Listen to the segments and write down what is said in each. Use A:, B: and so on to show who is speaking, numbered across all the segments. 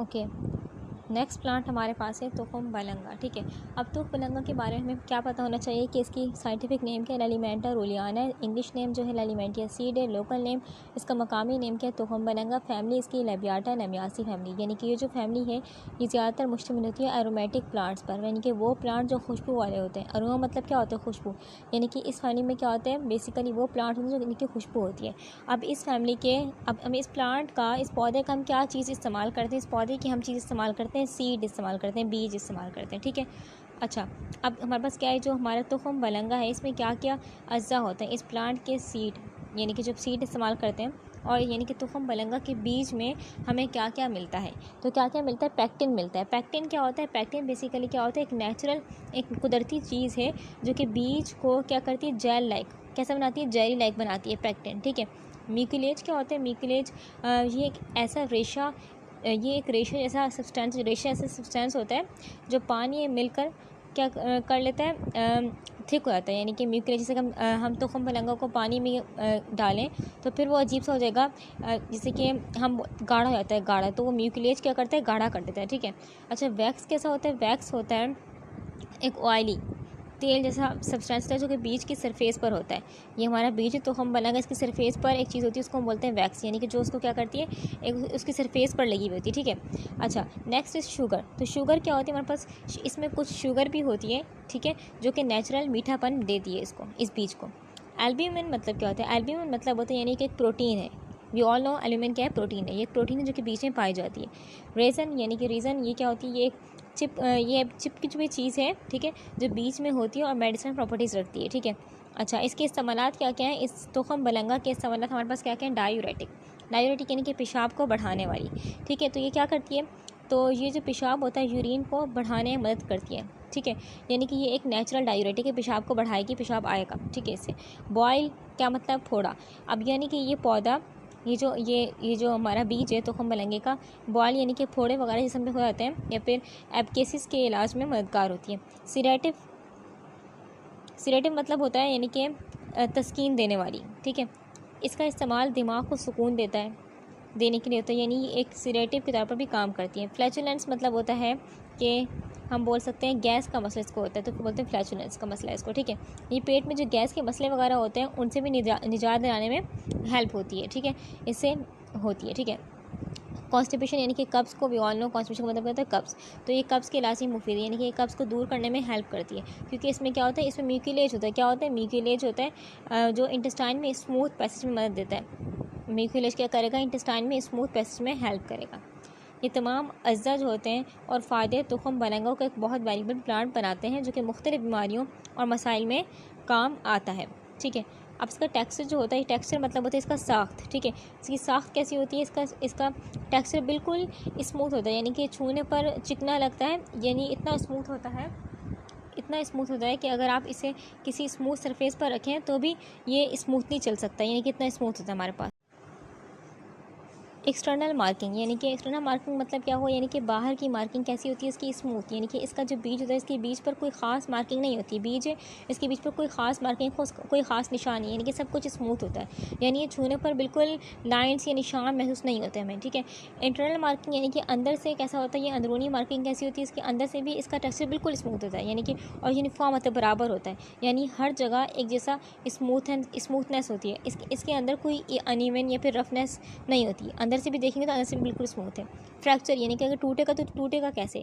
A: Okay, next plant हमारे पास है तुखम बलंगा। ठीक है, अब तुख बलंगा के बारे में हमें क्या पता होना चाहिए कि इसकी साइंटिफिक नेम क्या है, लैलीमेंटा रूलियाना है। इंग्लिश नेम जो है लैलीमेंटिया सीड है। लोकल नेम इसका मकामी नेम क्या है, तुखम बलंगा। फैमिली इसकी लेबियाटा लेमियासी फैमिली, यानी कि ये जो फैमिली है ये ज़्यादातर मुश्तमिल होती है एरोमेटिक प्लांट्स पर, यानी कि वो प्लांट जो खुशबू वाले होते हैं। अरोमा मतलब क्या होता है, खुशबू, यानी कि इस फैमिली में क्या होता है, बेसिकली वो प्लांट होते हैं जो इनकी खुशबू होती है। अब इस फैमिली के, अब हम इस प्लांट का, इस पौधे का हम क्या चीज़ इस्तेमाल करते हैं, इस पौधे की हम चीज़ इस्तेमाल करते हैं, सीड इस्तेमाल करते हैं, बीज इस्तेमाल करते हैं। ठीक है, अच्छा, अब हमारे पास क्या है, जो हमारा तुखम बलंगा है इसमें क्या क्या अज्जा होते हैं इस प्लांट के, सीड, यानी कि जब सीड इस्तेमाल करते हैं, और यानी कि तुखम बलंगा के बीज में हमें क्या क्या मिलता है, तो क्या क्या मिलता है, पैक्टिन मिलता है। पैक्टिन क्या होता है, पैक्टिन बेसिकली क्या होता है, एक नेचुरल, एक कुदरती चीज़ है जो कि बीज को क्या करती है, जेल लाइक, कैसा बनाती है, जेली लाइक बनाती है पैक्टिन। ठीक है, म्यूसिलेज क्या होता है, म्यूसिलेज ये एक ऐसा रेशा, ये एक रेशा जैसा सब्सटेंस, रेशा ऐसा सब्सटेंस होता है जो पानी में मिलकर क्या कर लेता है, थिक हो जाता है। यानी कि म्यूसिलेज, जैसे हम तुखम बलंगा को पानी में डालें तो फिर वो अजीब सा हो जाएगा, जैसे कि हम गाढ़ा हो जाता है, गाढ़ा, तो वो म्यूसिलेज क्या करता है, गाढ़ा कर देता है। ठीक है, अच्छा, वैक्स कैसा होता है, वैक्स होता है एक ऑयली तेल जैसा सब्सटेंस है जो कि बीज की सरफेस पर होता है। ये हमारा बीज है तो हम बनाएंगे, इसकी सरफेस पर एक चीज़ होती है उसको हम बोलते हैं वैक्स, यानी कि जो उसको क्या करती है, एक उसकी सरफेस पर लगी हुई होती है। ठीक है, अच्छा, नेक्स्ट इज शुगर। तो शुगर क्या होती है हमारे पास, इसमें कुछ शुगर भी होती है, ठीक है, जो कि नेचुरल मीठापन देती है इसको, इस बीज को। एल्ब्यूमिन मतलब क्या होता है, एल्ब्यूमिन मतलब होता है यानी कि एक प्रोटीन है। वी ऑल नो एल्ब्यूमिन क्या है, प्रोटीन है, ये प्रोटीन है जो कि बीज में पाई जाती है। रेजन यानी कि रीज़न, ये क्या होती है, ये चिप, ये चिप की जो चीज़ है, ठीक है, जो बीच में होती है और मेडिसिनल प्रॉपर्टीज़ रखती है। ठीक है, अच्छा, इसके इस्तेमालात क्या क्या हैं, इस तुखम बलंगा के इस्तेमालात हमारे पास क्या क्या हैं, डायूरेटिक, डायूरेटिक यानी कि पेशाब को बढ़ाने वाली। ठीक है, तो ये क्या करती है, तो ये जो पेशाब होता है यूरिन को बढ़ाने में मदद करती है। ठीक है, यानी कि ये एक नेचुरल डायूरेटिक है, पेशाब को बढ़ाएगी, पेशाब आएगा। ठीक है, इससे बॉयल क्या मतलब, फोड़ा। अब यानी कि ये पौधा, ये जो हमारा बीज है तुखम बलंगे का, बॉयल यानी कि फोड़े वगैरह जिसम में हो जाते हैं, या फिर एबकेसिस के इलाज में मददगार होती है। सिरेटिव, सिरेटिव मतलब होता है यानी कि तस्कीन देने वाली। ठीक है, इसका इस्तेमाल दिमाग को सुकून देता है, देने के लिए होता है, यानी ये एक सिरेटिव के तौर पर भी काम करती है। फ्लैचुलेंस मतलब होता है कि हम बोल सकते हैं गैस का मसला इसको होता है, तो बोलते हैं फ्लैचुलेंस का मसला है इसको। ठीक है, ये पेट में जो गैस के मसले वगैरह होते हैं उनसे भी निजात दिलाने में हेल्प होती है। ठीक है, इससे होती है। ठीक है, कॉन्स्टिपेशन यानी कि कब्ज़ को, भी ऑल नो कॉन्स्टिपेशन का मतलब होता है कब्ज़, तो ये कब्ज़ के इलाज में मुफीद है, यानी कि ये कब्ज़ को दूर करने में हेल्प करती है, क्योंकि इसमें क्या होता है, इसमें म्यूसिलेज होता है। क्या होता है, म्यूसिलेज होता है जो इंटेस्टाइन में स्मूथ पैसेज में मदद देता है। म्यूसिलेज क्या करेगा, इंटेस्टाइन में स्मूथ पैसेज में हेल्प करेगा। ये तमाम अज्जा जो होते हैं और फ़ायदे तुखम बलंगों को एक बहुत वैल्यूबल प्लांट बनाते हैं जो कि मुख्तलिफ बीमारियों और मसाइल में काम आता है। ठीक है, अब इसका टेक्सचर जो होता है, टेक्सचर मतलब होता है इसका साख्त। ठीक है, इसकी साख्त कैसी होती है, इसका टेक्सचर बिल्कुल स्मूथ होता है, यानी कि छूने पर चिकना लगता है, यानी इतना स्मूथ होता है, इतना स्मूथ होता है कि अगर आप इसे किसी स्मूथ सरफेस पर रखें तो भी ये स्मूथली चल सकता है, यानी कि इतना स्मूथ होता है हमारे पास। एक्सटर्नल मार्किंग, यानी कि एक्सटर्नल मार्किंग मतलब क्या हो, यानी कि बाहर की मार्किंग कैसी होती है इसकी, स्मूथ, यानी कि इसका जो बीज होता है इसके बीज पर कोई ख़ास मार्किंग नहीं होती, बीज है इसके बीज पर कोई ख़ास मार्किंग, कोई ख़ास निशान नहीं, यानी कि सब कुछ स्मूथ होता है, यानी ये छूने पर बिल्कुल लाइन्स या निशान महसूस नहीं होते हमें। ठीक है, इंटरनल मार्किंग यानी कि अंदर से कैसा होता है, ये अंदरूनी मार्किंग कैसी होती है, इसके अंदर से भी इसका टेक्सचर बिल्कुल स्मूथ होता है, यानी कि और यूनिफॉर्म होता है, बराबर होता है, यानी हर जगह एक जैसा स्मूथनेस होती है, इसके अंदर कोई अनइवन या फिर रफनेस नहीं होती, अंदर से भी देखेंगे तो अंदर से बिल्कुल स्मूथ है। फ्रैक्चर यानी कि अगर टूटेगा तो टूटेगा कैसे,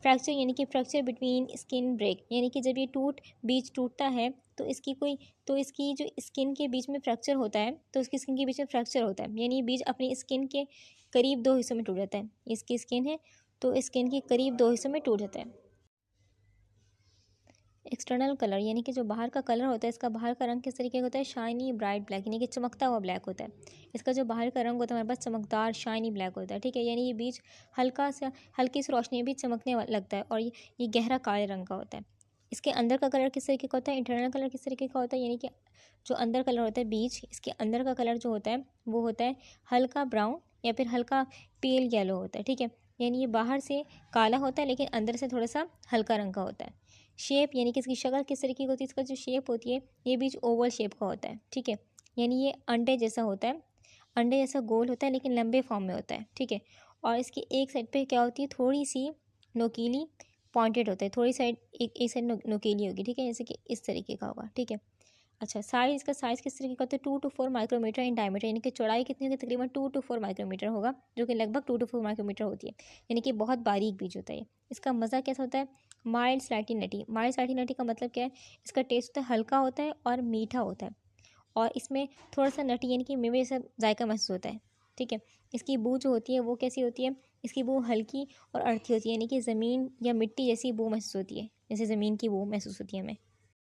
A: फ्रैक्चर यानी कि फ्रैक्चर बिटवीन स्किन ब्रेक, यानी कि जब ये बीज टूटता है तो इसकी जो स्किन के बीच में फ्रैक्चर होता है, तो उसकी स्किन के बीच में फ्रैक्चर होता है, यानी ये बीज अपनी स्किन के करीब दो हिस्सों में टूट जाता है, इसकी स्किन है तो स्किन के करीब दो हिस्सों में टूट जाता है। एक्सटर्नल कलर यानी कि जो बाहर का कलर होता है, इसका बाहर का रंग किस तरीके का होता है, शाइनी ब्राइट ब्लैक, यानी कि चमकता हुआ ब्लैक होता है, इसका जो बाहर का रंग होता है हमारे पास चमकदार शाइनी ब्लैक होता है। ठीक है, यानी ये बीज हल्की सी रोशनी में भी चमकने लगता है और ये गहरा काले रंग का होता है। इसके अंदर का कलर किस तरीके का होता है, इंटरनल कलर किस तरीके का होता है, यानी कि जो अंदर कलर होता है बीज, इसके अंदर का कलर जो होता है वो होता है हल्का ब्राउन या फिर हल्का पेल येलो होता है। ठीक है, यानी ये बाहर से काला होता है लेकिन अंदर से थोड़ा सा हल्का रंग का होता है। शेप यानी कि इसकी शक्ल किस तरीके की होती है, इसका जो शेप होती है ये बीज ओवल शेप का होता है। ठीक है, यानी ये अंडे जैसा होता है, अंडे जैसा गोल होता है लेकिन लंबे फॉर्म में होता है। ठीक है, और इसकी एक साइड पे क्या होती है, थोड़ी सी नोकीली पॉइंटेड होता है, थोड़ी साइड एक साइड नोकीली होगी, ठीक है, जैसे कि इस तरीके का होगा, ठीक है। अच्छा, साइज़, इसका साइज़ किस तरीके का होता है, 2 to 4 माइक्रोमीटर इन डायमीटर, यानी कि चौड़ाई कितनी होगी, तकरीबन 2 to 4 माइक्रोमीटर होगा, जो कि लगभग 2 to 4 माइक्रोमीटर होती है, यानी कि बहुत बारीक बीज होता है। इसका मज़ा कैसा होता है, माइल्ड स्लाइटली नटी। माइल्ड स्लाइटली नटी का मतलब क्या है, इसका टेस्ट होता है हल्का होता है और मीठा होता है, और इसमें थोड़ा सा नटी यानी कि मेवे जैसा जायका महसूस होता है, ठीक है। इसकी बू जो होती है वो कैसी होती है, इसकी बू हल्की और अर्थी होती है, यानी कि ज़मीन या मिट्टी जैसी बू महसूस होती है, जैसे ज़मीन की बू महसूस होती है हमें,